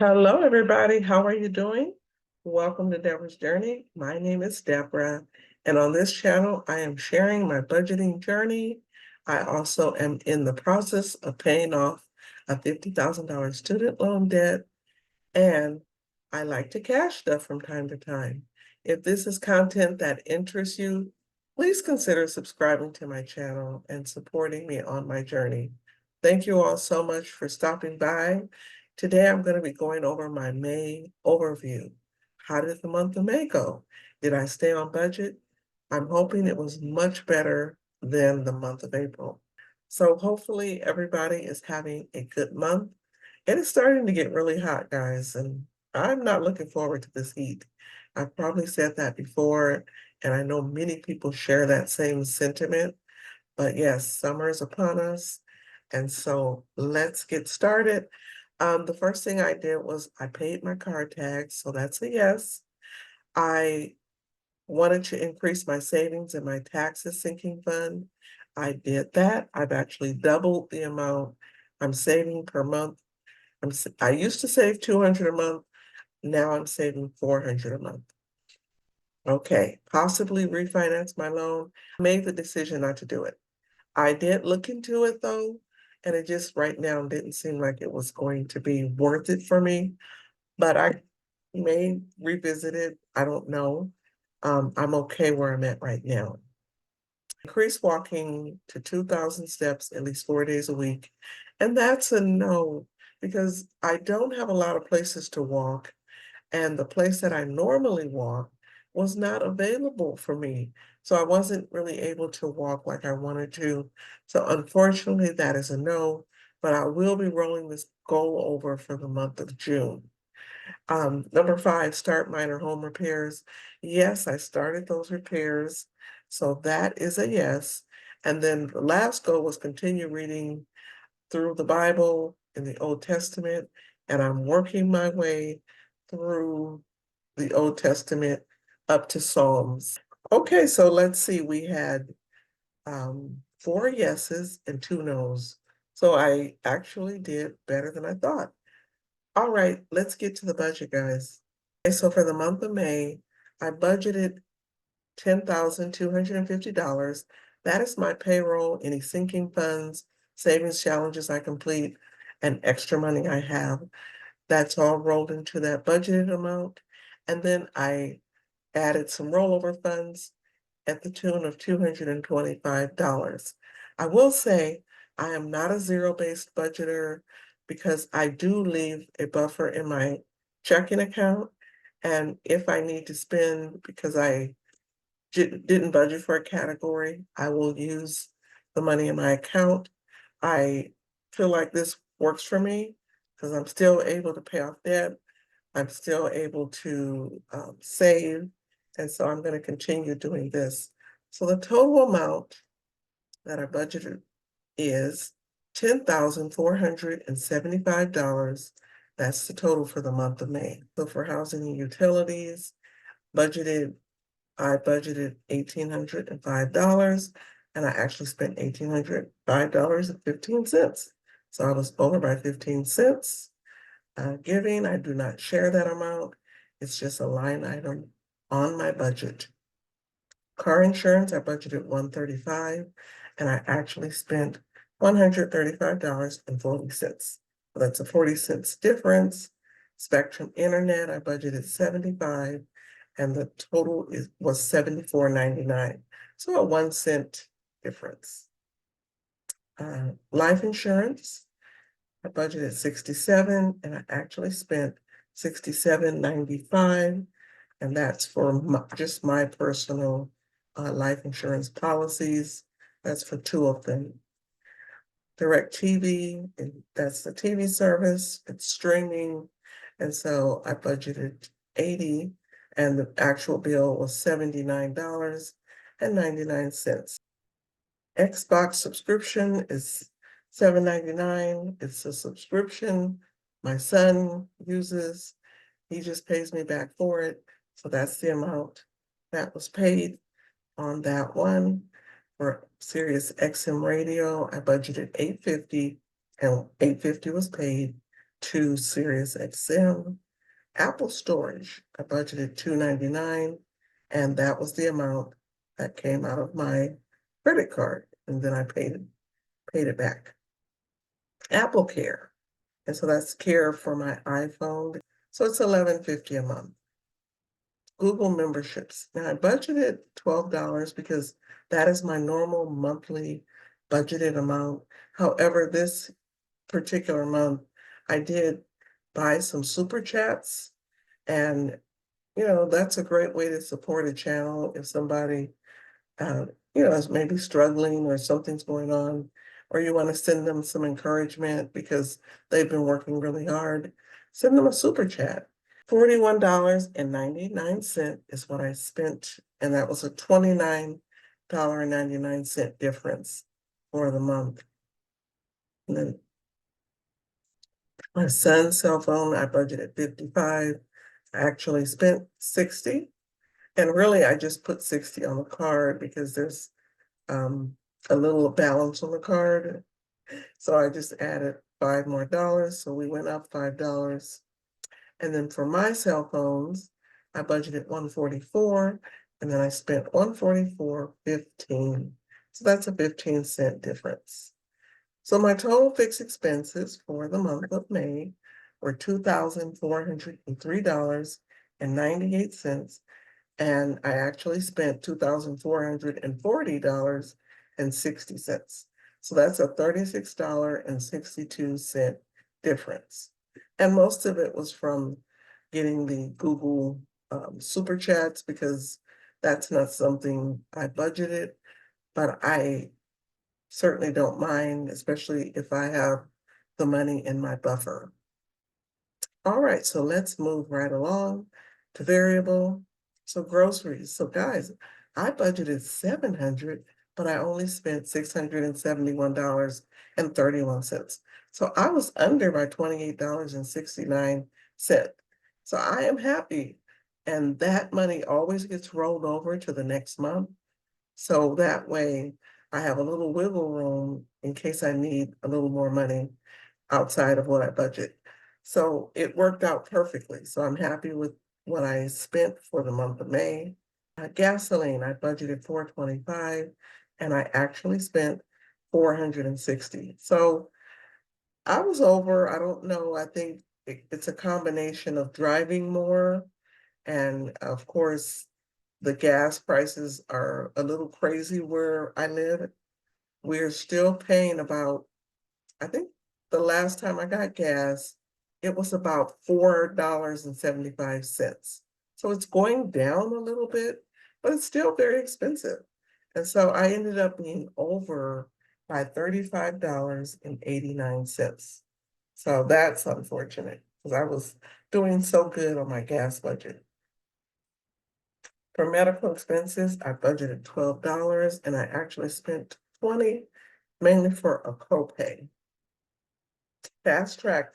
Hello, everybody. How are you doing? Welcome to Debra's Journey. My name is Debra, and on this channel, I am sharing my budgeting journey. I also am in the process of paying off a $50,000 student loan debt, and I like to cash stuff from time to time. If this is content that interests you, please consider subscribing to my channel and supporting me on my journey. Thank you all so much for stopping by. Today I'm going to be going over my May overview. How did the month of May go? Did I stay on budget? I'm hoping it was much better than the month of April. So hopefully everybody is having a good month. It is starting to get really hot, guys, and I'm not looking forward to this heat. I've probably said that before, and I know many people share that same sentiment. But yes, summer is upon us, and so let's get started. The first thing I did was I paid my car tax, so that's a yes. I wanted to increase my savings in my taxes sinking fund. I did that. I've actually doubled the amount I'm saving per month. I used to save 200 a month. Now I'm saving 400 a month. Okay, possibly refinance my loan. Made the decision not to do it. I did look into it though, and it just right now didn't seem like it was going to be worth it for me. But I may revisit it. I don't know. I'm okay where I'm at right now. Increase walking to 2,000 steps at least 4 days a week. And that's a no, because I don't have a lot of places to walk. And the place that I normally walk was not available for me. So I wasn't really able to walk like I wanted to. So unfortunately, that is a no, but I will be rolling this goal over for the month of June. Number 5, start minor home repairs. Yes, I started those repairs. So that is a yes. And then the last goal was continue reading through the Bible in the Old Testament. And I'm working my way through the Old Testament up to Psalms. Okay, so let's see. We had 4 yeses and 2 nos. So I actually did better than I thought. All right, let's get to the budget, guys. Okay, so for the month of May, I budgeted $10,250. That is my payroll, any sinking funds, savings challenges I complete, and extra money I have. That's all rolled into that budgeted amount. And then I added some rollover funds at the tune of $225. I will say I am not a zero-based budgeter because I do leave a buffer in my checking account. And if I need to spend because I didn't budget for a category, I will use the money in my account. I feel like this works for me because I'm still able to pay off debt. I'm still able to save. And so I'm going to continue doing this. So the total amount that I budgeted is $10,475. That's the total for the month of May. So for housing and utilities, I budgeted $1,805, and I actually spent $1,805.15. So I was over by 15 cents. Giving, I do not share that amount. It's just a line item on my budget. Car insurance, I budgeted $135, and I actually spent $135.40. So that's a 40 cents difference. Spectrum Internet, I budgeted $75, and the total was $74.99. So a 1 cent difference. Life insurance, I budgeted 67, and I actually spent 67.95, and that's for just my personal life insurance policies. That's for 2 of them. DirecTV, and that's the TV service. It's streaming, and so I budgeted 80, and the actual bill was $79.99. Xbox subscription is $7.99. It's a subscription my son uses. He just pays me back for it. So that's the amount that was paid on that one. For Sirius XM radio, I budgeted $850, and $850 was paid. to Sirius XM. Apple storage, I budgeted $299, and that was the amount that came out of my credit card, and then I paid it back. Apple Care, and so that's care for my iPhone. So it's $11.50 a month. Google memberships. Now I budgeted $12 because that is my normal monthly budgeted amount. However, this particular month, I did buy some super chats, and that's a great way to support a channel if somebody uh, is maybe struggling or something's going on, or you want to send them some encouragement because they've been working really hard. Send them a super chat. $41.99 is what I spent, and that was a $29.99 difference for the month. And then my son's cell phone, I budgeted $55. I actually spent $60. And really, I just put $60 on the card because there's a little balance on the card. So I just added $5 more. So we went up $5. And then for my cell phones, I budgeted $144, and then I spent $144.15. So that's a 15-cent difference. So my total fixed expenses for the month of May were $2,403.98. And I actually spent $2,440.60. So that's a $36.62 difference. And most of it was from getting the Google super chats, because that's not something I budgeted, but I certainly don't mind, especially if I have the money in my buffer. All right, so let's move right along to variable. So groceries. So guys, I budgeted $700, but I only spent $671.31. So I was under by $28.69. So I am happy. And that money always gets rolled over to the next month. So that way I have a little wiggle room in case I need a little more money outside of what I budget. So it worked out perfectly. So I'm happy with what I spent for the month of May. Gasoline, I budgeted $4.25, and I actually spent $460. So I was over. I don't know. I think it's a combination of driving more, and of course, the gas prices are a little crazy where I live. We're still paying about, I think the last time I got gas, it was about $4.75. So it's going down a little bit, but it's still very expensive. And so I ended up being over by $35.89. So that's unfortunate because I was doing so good on my gas budget. For medical expenses, I budgeted $12, and I actually spent $20, mainly for a copay. Fast Track,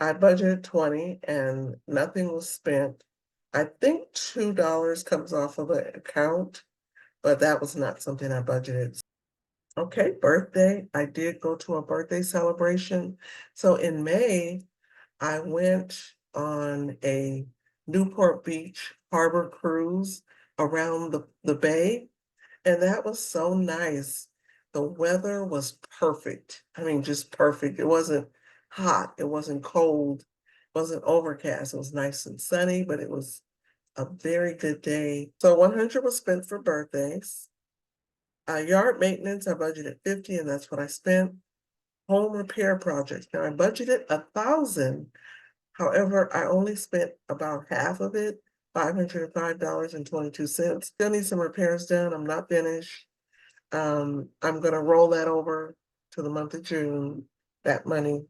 I budgeted $20 and nothing was spent. I think $2 comes off of an account, but that was not something I budgeted. Okay, birthday. I did go to a birthday celebration. So in May, I went on a Newport Beach harbor cruise around the bay, and that was so nice. The weather was perfect. I mean, just perfect. It wasn't hot, it wasn't cold, it wasn't overcast. It was nice and sunny, but it was a very good day. So 100 was spent for birthdays. Yard maintenance, I budgeted 50, and that's what I spent. Home repair projects. Now I budgeted 1,000. However, I only spent about half of it, $505.22. Still need some repairs done. I'm not finished. I'm gonna roll that over to the month of June, that money.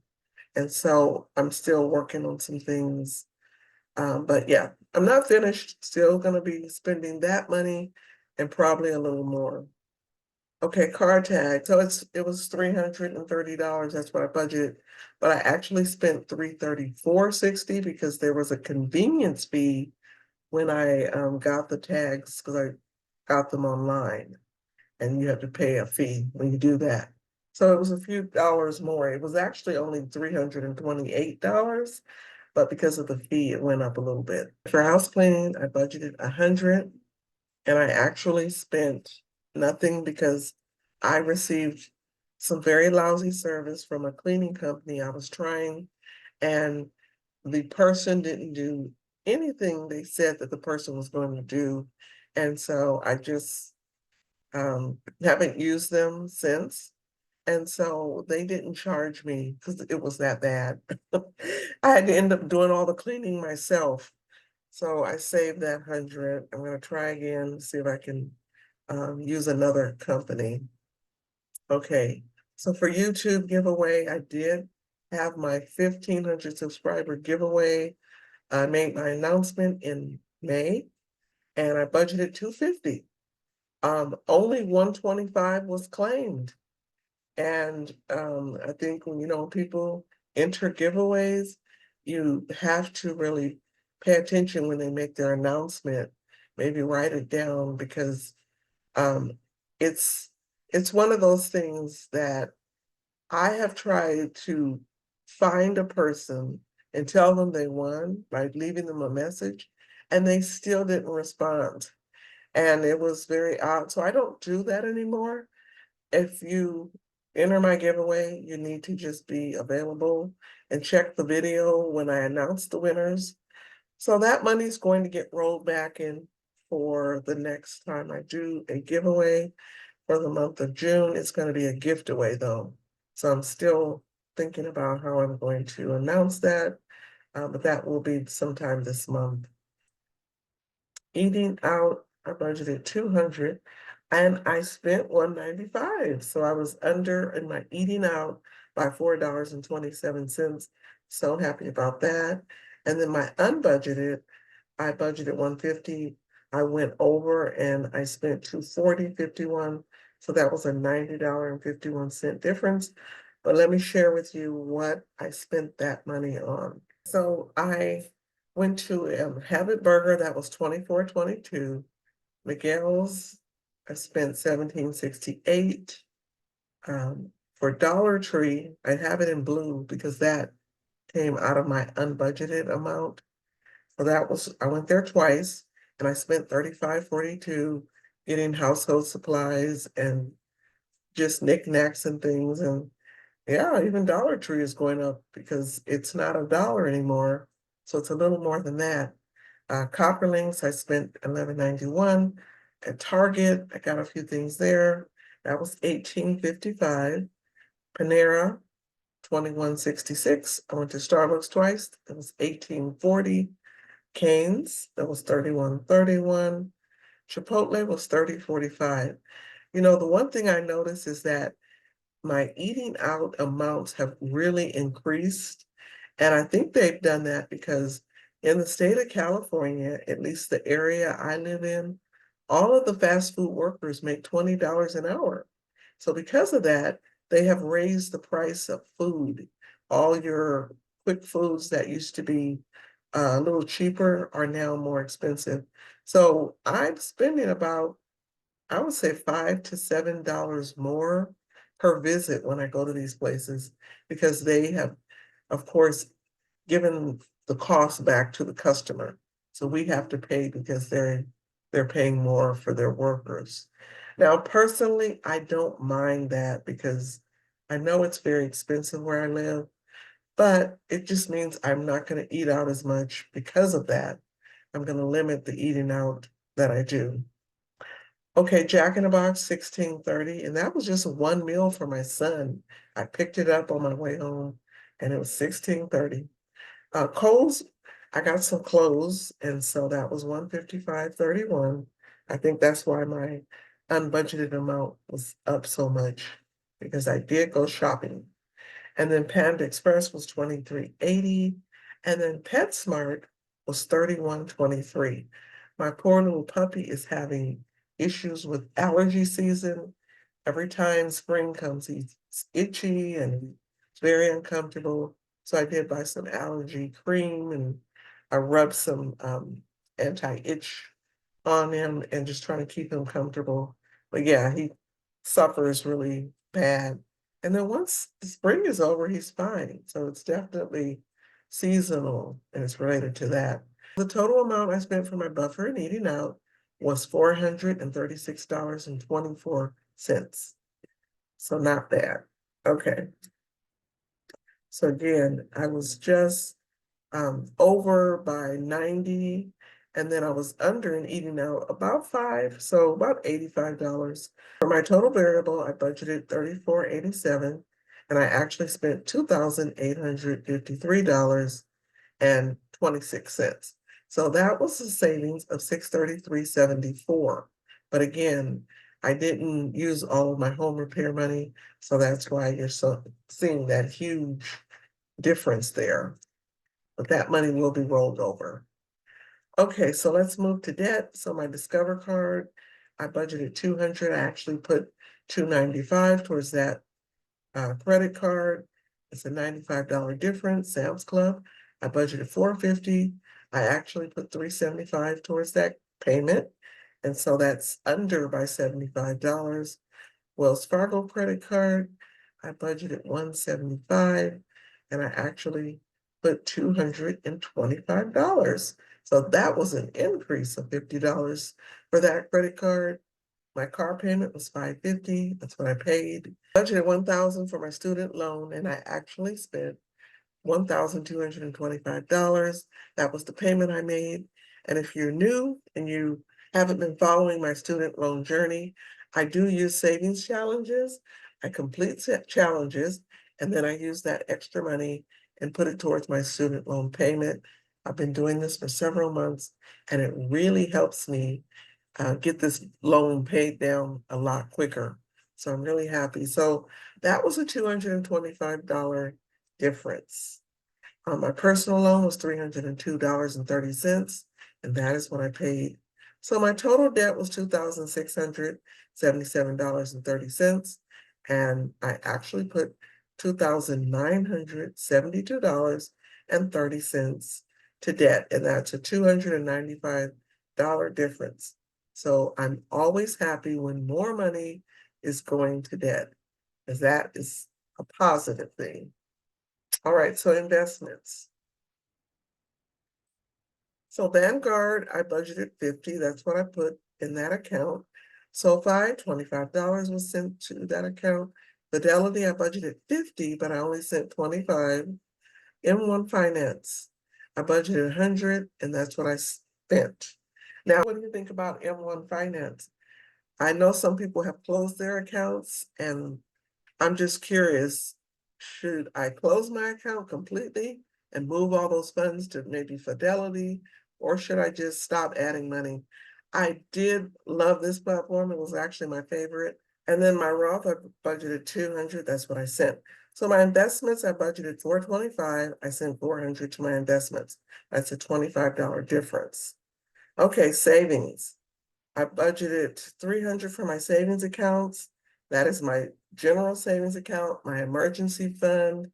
And so I'm still working on some things. But yeah, I'm not finished. Still gonna be spending that money and probably a little more. Okay, car tag. So it was $330. That's what I budgeted, but I actually spent $334.60 because there was a convenience fee when I got the tags, because I got them online, and you have to pay a fee when you do that. So it was a few dollars more. It was actually only $328, but because of the fee, it went up a little bit. For house cleaning, I budgeted 100, and I actually spent nothing because I received some very lousy service from a cleaning company I was trying, and the person didn't do anything they said that the person was going to do. And so I just haven't used them since. And so they didn't charge me because it was that bad. I had to end up doing all the cleaning myself. So I saved that 100. I'm going to try again, see if I can use another company. Okay, so for YouTube giveaway, I did have my 1,500 subscriber giveaway. I made my announcement in May, and I budgeted 250. Only 125 was claimed. And I think when people enter giveaways, you have to really pay attention when they make their announcement. Maybe write it down because um, it's it's one of those things that I have tried to find a person and tell them they won by leaving them a message, and they still didn't respond. And it was very odd. So I don't do that anymore. If you enter my giveaway, you need to just be available and check the video when I announce the winners. So that money is going to get rolled back in for the next time I do a giveaway for the month of June. It's going to be a gift away though. So I'm still thinking about how I'm going to announce that, but that will be sometime this month. Eating out, I budgeted 200 and I spent 195. So I was under in my eating out by $4.27. So happy about that. And then my unbudgeted, I budgeted 150. I went over and I spent 240.51. So that was a $90.51 difference. But let me share with you what I spent that money on. So I went to Habit Burger, that was 24.22. Miguel's, I spent 17.68. For Dollar Tree, I have it in blue because that came out of my unbudgeted amount. So I went there twice and I spent 35.42 getting household supplies and just knickknacks and things. And yeah, even Dollar Tree is going up because it's not $1 anymore. So it's a little more than that. Copperlinks, I spent $11.91. At Target, I got a few things there. That was $18.55. Panera, $21.66. I went to Starbucks twice. That was $18.40. Cane's, that was $31.31. Chipotle was $30.45. The one thing I noticed is that my eating out amounts have really increased. And I think they've done that because in the state of California, at least the area I live in, all of the fast food workers make $20 an hour. So because of that, they have raised the price of food. All your quick foods that used to be a little cheaper are now more expensive. So I'm spending about, I would say, $5 to $7 more per visit when I go to these places because they have, of course, given the cost back to the customer. So we have to pay because they're paying more for their workers. Now, personally, I don't mind that because I know it's very expensive where I live, but it just means I'm not going to eat out as much because of that. I'm going to limit the eating out that I do. Okay, Jack in the Box, 16.30, and that was just one meal for my son. I picked it up on my way home, and it was 16.30. Kohl's, I got some clothes, and so that was 155.31. I think that's why my unbudgeted amount was up so much because I did go shopping. And then Panda Express was 23.80, and then PetSmart was 31.23. My poor little puppy is having issues with allergy season. Every time spring comes, he's itchy and it's very uncomfortable. So I did buy some allergy cream and I rubbed some anti-itch on him and just trying to keep him comfortable. But yeah, he suffers really bad And then once the spring is over, he's fine. So it's definitely seasonal and it's related to that. The total amount I spent for my buffer and eating out was $436.24. So not bad. Okay. So again, I was just over by 90, and then I was under and eating out about 5, so about $85. For my total variable, I budgeted $34.87, and I actually spent $2,853.26. So that was a savings of $633.74. But again, I didn't use all of my home repair money, so that's why you're seeing that huge difference there. But that money will be rolled over. Okay, so let's move to debt. So my Discover card, I budgeted 200. I actually put 295 towards that credit card. It's a $95 difference. Sam's Club, I budgeted 450. I actually put 375 towards that payment. And so that's under by $75. Wells Fargo credit card, I budgeted 175, and I actually put $225. So that was an increase of $50 for that credit card. My car payment was $550. That's what I paid. Budgeted $1,000 for my student loan, and I actually spent $1,225. That was the payment I made. And if you're new and you haven't been following my student loan journey, I do use savings challenges. I complete challenges, and then I use that extra money and put it towards my student loan payment. I've been doing this for several months, and it really helps me get this loan paid down a lot quicker. So I'm really happy. So that was a $225 difference. My personal loan was $302.30, and that is what I paid. So my total debt was $2,677.30, and I actually put $2,972.30 to debt, and that's a $295 difference. So I'm always happy when more money is going to debt, because that is a positive thing. All right, so investments. So Vanguard, I budgeted 50. That's what I put in that account. SoFi, $25 was sent to that account. Fidelity, I budgeted 50, but I only sent 25. M1 Finance, I budgeted 100, and that's what I spent. Now, what do you think about M1 Finance? I know some people have closed their accounts, and I'm just curious, should I close my account completely and move all those funds to maybe Fidelity, or should I just stop adding money? I did love this platform. It was actually my favorite. And then my Roth, I budgeted 200. That's what I sent. So my investments, I budgeted 425. I sent 400 to my investments. That's a $25 difference. Okay, savings. I budgeted 300 for my savings accounts. That is my general savings account, my emergency fund.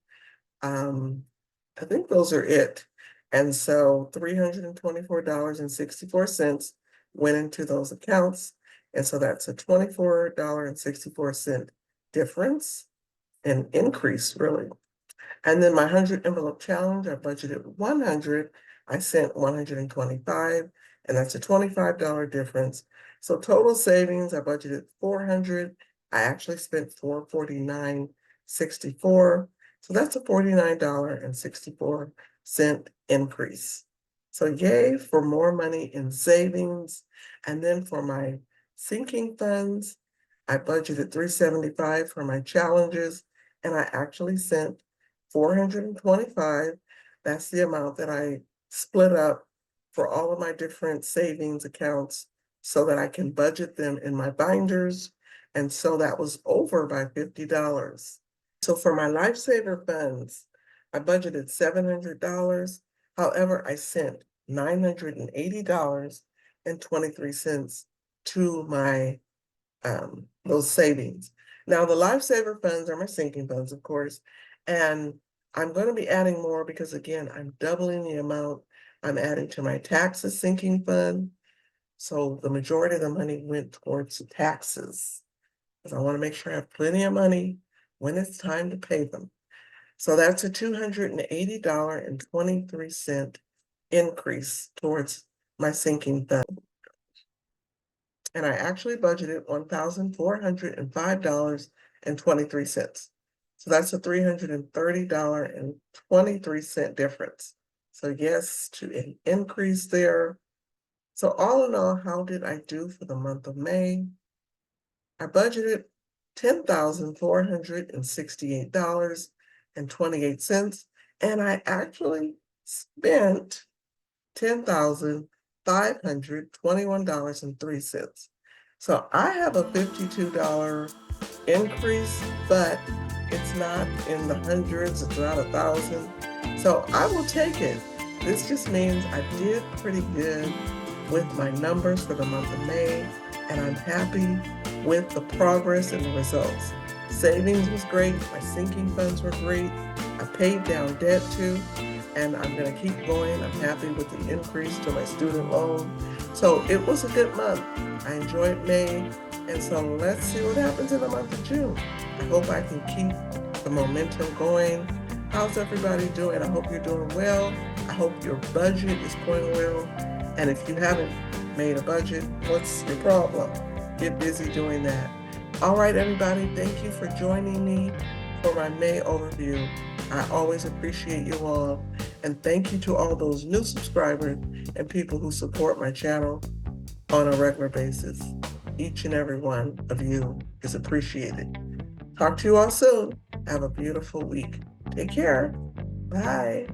I think those are it. And so $324.64 went into those accounts. And so that's a $24.64 difference, an increase really. And then my 100 envelope challenge, I budgeted 100. I sent 125, and that's a $25 difference. So total savings, I budgeted 400. I actually spent 449.64. So that's a $49.64 increase. So yay for more money in savings. And then for my sinking funds, I budgeted 375 for my challenges, and I actually sent 425. That's the amount that I split up for all of my different savings accounts so that I can budget them in my binders. And so that was over by $50. So for my lifesaver funds, I budgeted $700. However, I sent $980.23 to my those savings. Now, the lifesaver funds are my sinking funds, of course, and I'm going to be adding more because, again, I'm doubling the amount I'm adding to my taxes sinking fund. So the majority of the money went towards taxes because I want to make sure I have plenty of money when it's time to pay them. So that's a $280.23 increase towards my sinking fund. And I actually budgeted $1,405.23. So that's a $330.23 difference. So yes, to an increase there. So all in all, how did I do for the month of May? I budgeted $10,468.28, and I actually spent $10,521.03. So I have a $52 increase, but it's not in the hundreds, it's not 1,000. So I will take it. This just means I did pretty good with my numbers for the month of May, and I'm happy with the progress and the results. Savings was great, my sinking funds were great, I paid down debt too, and I'm gonna keep going. I'm happy with the increase to my student loan. So it was a good month. I enjoyed May, and so let's see what happens in the month of June. I hope I can keep the momentum going. How's everybody doing? I hope you're doing well. I hope your budget is going well. And if you haven't made a budget, what's your problem? Get busy doing that. All right, everybody, thank you for joining me for my May overview. I always appreciate you all. And thank you to all those new subscribers and people who support my channel on a regular basis. Each and every one of you is appreciated. Talk to you all soon. Have a beautiful week. Take care. Bye.